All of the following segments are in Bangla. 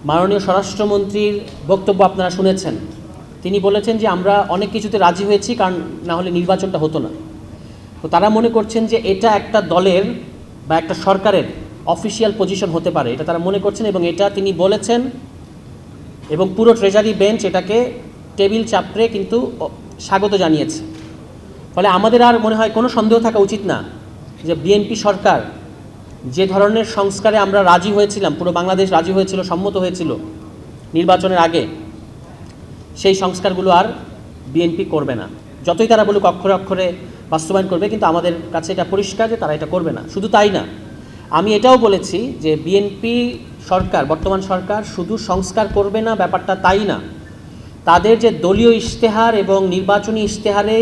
মাননীয় স্বরাষ্ট্রমন্ত্রীর বক্তব্য আপনারা শুনেছেন। তিনি বলেছেন যে আমরা অনেক কিছুতে রাজি হয়েছি, কারণ না হলে নির্বাচনটা হতো না। তো তারা মনে করছেন যে এটা একটা দলের বা একটা সরকারের অফিসিয়াল পজিশন হতে পারে, এটা তারা মনে করছেন, এবং এটা তিনি বলেছেন এবং পুরো ট্রেজারি বেঞ্চ এটাকে টেবিল চাপড়ে কিন্তু স্বাগত জানিয়েছে। ফলে আমাদের আর মনে হয় কোনো সন্দেহ থাকা উচিত না যে বিএনপি সরকার যে ধরনের সংস্কারে আমরা রাজি হয়েছিলাম, পুরো বাংলাদেশ রাজি হয়েছিল, সম্মত হয়েছিল নির্বাচনের আগে, সেই সংস্কারগুলো আর বিএনপি করবে না। যতই তারা বলুক অক্ষরে অক্ষরে বাস্তবায়ন করবে, কিন্তু আমাদের কাছে এটা পরিষ্কার যে তারা এটা করবে না। শুধু তাই না, আমি এটাও বলেছি যে বিএনপি সরকার, বর্তমান সরকার শুধু সংস্কার করবে না ব্যাপারটা তাই না, তাদের যে দলীয় ইশতেহার এবং নির্বাচনী ইশতেহারে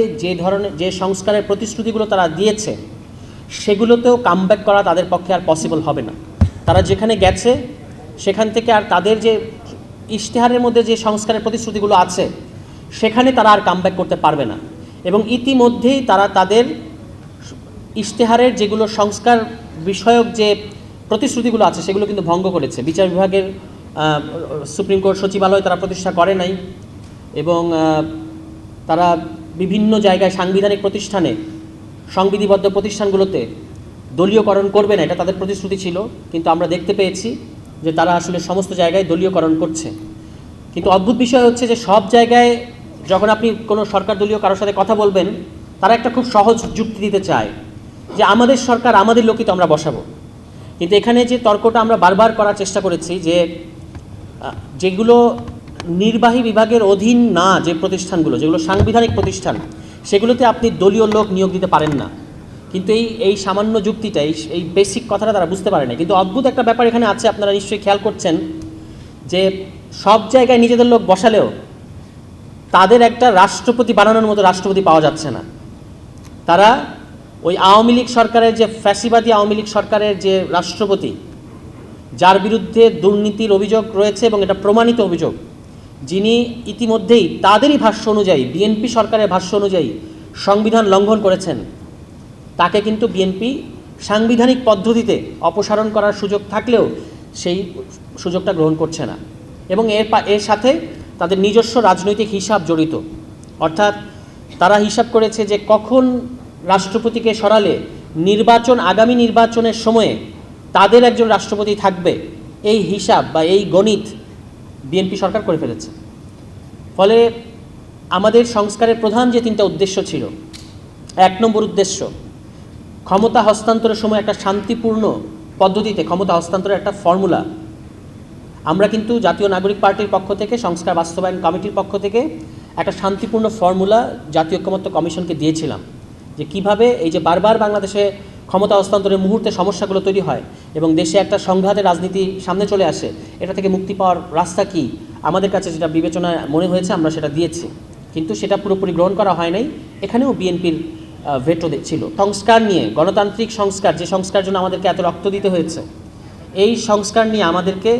যে সংস্কারের প্রতিশ্রুতিগুলো তারা দিয়েছে, সেগুলোতেও কামব্যাক করা তাদের পক্ষে আর পসিবল হবে না। তারা যেখানে গেছে সেখান থেকে আর তাদের যে ইশতেহারের মধ্যে যে সংস্কারের প্রতিশ্রুতিগুলো আছে সেখানে তারা আর কামব্যাক করতে পারবে না। এবং ইতিমধ্যেই তারা তাদের ইশতেহারের যেগুলো সংস্কার বিষয়ক যে প্রতিশ্রুতিগুলো আছে সেগুলো কিন্তু ভঙ্গ করেছে। বিচার বিভাগের সুপ্রিম কোর্ট সচিবালয় তারা প্রতিষ্ঠা করে নাই, এবং তারা বিভিন্ন জায়গায় সাংবিধানিক প্রতিষ্ঠানে, সংবিধিবদ্ধ প্রতিষ্ঠানগুলোতে দলীয়করণ করবে না, এটা তাদের প্রতিশ্রুতি ছিল। কিন্তু আমরা দেখতে পেয়েছি যে তারা আসলে সমস্ত জায়গায় দলীয়করণ করছে। কিন্তু অদ্ভুত বিষয় হচ্ছে যে সব জায়গায় যখন আপনি কোনো সরকার দলীয় কারোর সাথে কথা বলবেন, তারা একটা খুব সহজ যুক্তি দিতে চায় যে আমাদের সরকার, আমাদের লোকই তো আমরা বসাবো। কিন্তু এখানে যে তর্কটা আমরা বারবার করার চেষ্টা করেছি যে যেগুলো নির্বাহী বিভাগের অধীন না, যে প্রতিষ্ঠানগুলো যেগুলো সাংবিধানিক প্রতিষ্ঠান, সেগুলোতে আপনি দলীয় লোক নিয়োগ দিতে পারেন না। কিন্তু এই সামান্য যুক্তিটা, এই বেসিক কথাটা তারা বুঝতে পারে না। কিন্তু অদ্ভুত একটা ব্যাপার এখানে আছে, আপনারা নিশ্চয়ই খেয়াল করছেন যে সব জায়গায় নিজেদের লোক বসালেও তাদের একটা রাষ্ট্রপতি বানানোর মতো রাষ্ট্রপতি পাওয়া যাচ্ছে না। তারা ওই আওয়ামী লীগ সরকারের, যে ফ্যাসিবাদী আওয়ামী লীগ সরকারের যে রাষ্ট্রপতি, যার বিরুদ্ধে দুর্নীতির অভিযোগ রয়েছে এবং এটা প্রমাণিত অভিযোগ, যিনি ইতিমধ্যেই তাদেরই ভাষ্য অনুযায়ী, বিএনপি সরকারের ভাষ্য অনুযায়ী সংবিধান লঙ্ঘন করেছেন, তাকে কিন্তু বিএনপি সাংবিধানিক পদ্ধতিতে অপসারণ করার সুযোগ থাকলেও সেই সুযোগটা গ্রহণ করছে না। এবং এর সাথে তাদের নিজস্ব রাজনৈতিক হিসাব জড়িত। অর্থাৎ তারা হিসাব করেছে যে কখন রাষ্ট্রপতিকে সরালে আগামী নির্বাচনের সময়ে তাদের একজন রাষ্ট্রপতি থাকবে, এই হিসাব বা এই গণিত বিএনপি সরকার করে ফেলেছে। ফলে আমাদের সংস্কারের প্রধান যে তিনটা উদ্দেশ্য ছিল, 1 নম্বর উদ্দেশ্য, ক্ষমতা হস্তান্তরের সময় একটা শান্তিপূর্ণ পদ্ধতিতে ক্ষমতা হস্তান্তরের একটা ফর্মুলা আমরা কিন্তু জাতীয় নাগরিক পার্টির পক্ষ থেকে, সংস্কার বাস্তবায়ন কমিটির পক্ষ থেকে একটা শান্তিপূর্ণ ফর্মুলা জাতীয় ঐকমত্য কমিশনকে দিয়েছিলাম, যে কিভাবে এই যে বারবার বাংলাদেশে ক্ষমতা হস্তান্তরের মুহূর্তে সমস্যাগুলো তৈরি হয় এবং দেশে একটা সংঘাতের রাজনীতি সামনে চলে আসে, এটা থেকে মুক্তি পাওয়ার রাস্তা কি, আমাদের কাছে যেটা বিবেচনা মনে হয়েছে আমরা সেটা দিয়েছি। কিন্তু সেটা পুরোপুরি গ্রহণ করা হয় নাই। এখানেও বিএনপির ভেটো ছিল। সংস্কার নিয়ে, গণতান্ত্রিক সংস্কার, যে সংস্কার জন্য আমাদেরকে এত রক্ত দিতে হয়েছে, এই সংস্কার নিয়ে আমাদেরকে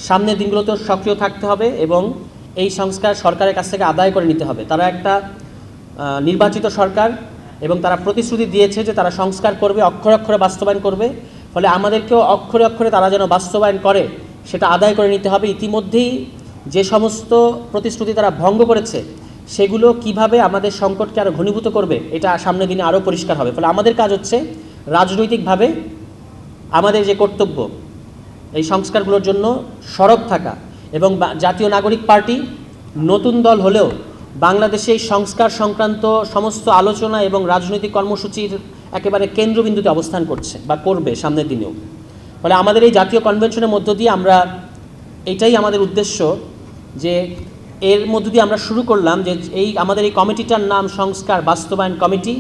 সামনের দিনগুলোতেও সক্রিয় থাকতে হবে এবং এই সংস্কার সরকারের কাছ থেকে আদায় করে নিতে হবে। তারা একটা নির্বাচিত সরকার এবং তারা প্রতিশ্রুতি দিয়েছে যে তারা সংস্কার করবে, অক্ষরে অক্ষরে বাস্তবায়ন করবে। ফলে আমাদেরকেও অক্ষরে অক্ষরে তারা যেন বাস্তবায়ন করে সেটা আদায় করে নিতে হবে। ইতিমধ্যেই যে সমস্ত প্রতিশ্রুতি তারা ভঙ্গ করেছে, সেগুলো কিভাবে আমাদের সংকটকে আরও ঘনীভূত করবে, এটা সামনের দিনে আরও পরিষ্কার হবে। ফলে আমাদের কাজ হচ্ছে রাজনৈতিকভাবে আমাদের যে কর্তব্য, এই সংস্কারগুলোর জন্য সরব থাকা। এবং জাতীয় নাগরিক পার্টি নতুন দল হলেও বাংলাদেশে এই সংস্কার সংক্রান্ত সমস্ত আলোচনা এবং রাজনৈতিক কর্মসূচির একেবারে কেন্দ্রবিন্দুতে অবস্থান করছে বা করবে সামনের দিনেও। ফলে আমাদের এই জাতীয় কনভেনশনের মধ্য দিয়ে আমরা, এটাই আমাদের উদ্দেশ্য, যে এর মধ্য দিয়ে আমরা শুরু করলাম যে আমাদের এই কমিটিটার নাম সংস্কার বাস্তবায়ন কমিটি,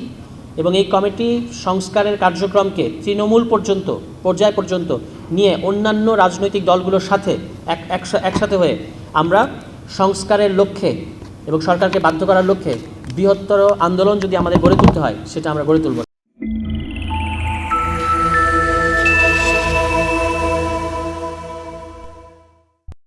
এবং এই কমিটি সংস্কারের কার্যক্রমকে তৃণমূল পর্যায় পর্যন্ত নিয়ে অন্যান্য রাজনৈতিক দলগুলোর সাথে একসাথে হয়ে আমরা সংস্কারের লক্ষ্যে এবং সরকারকে বাধ্য করার লক্ষ্যে বৃহত্তর আন্দোলন যদি আমাদের গড়ে তুলতে হয়, সেটা আমরা গড়ে তুলব।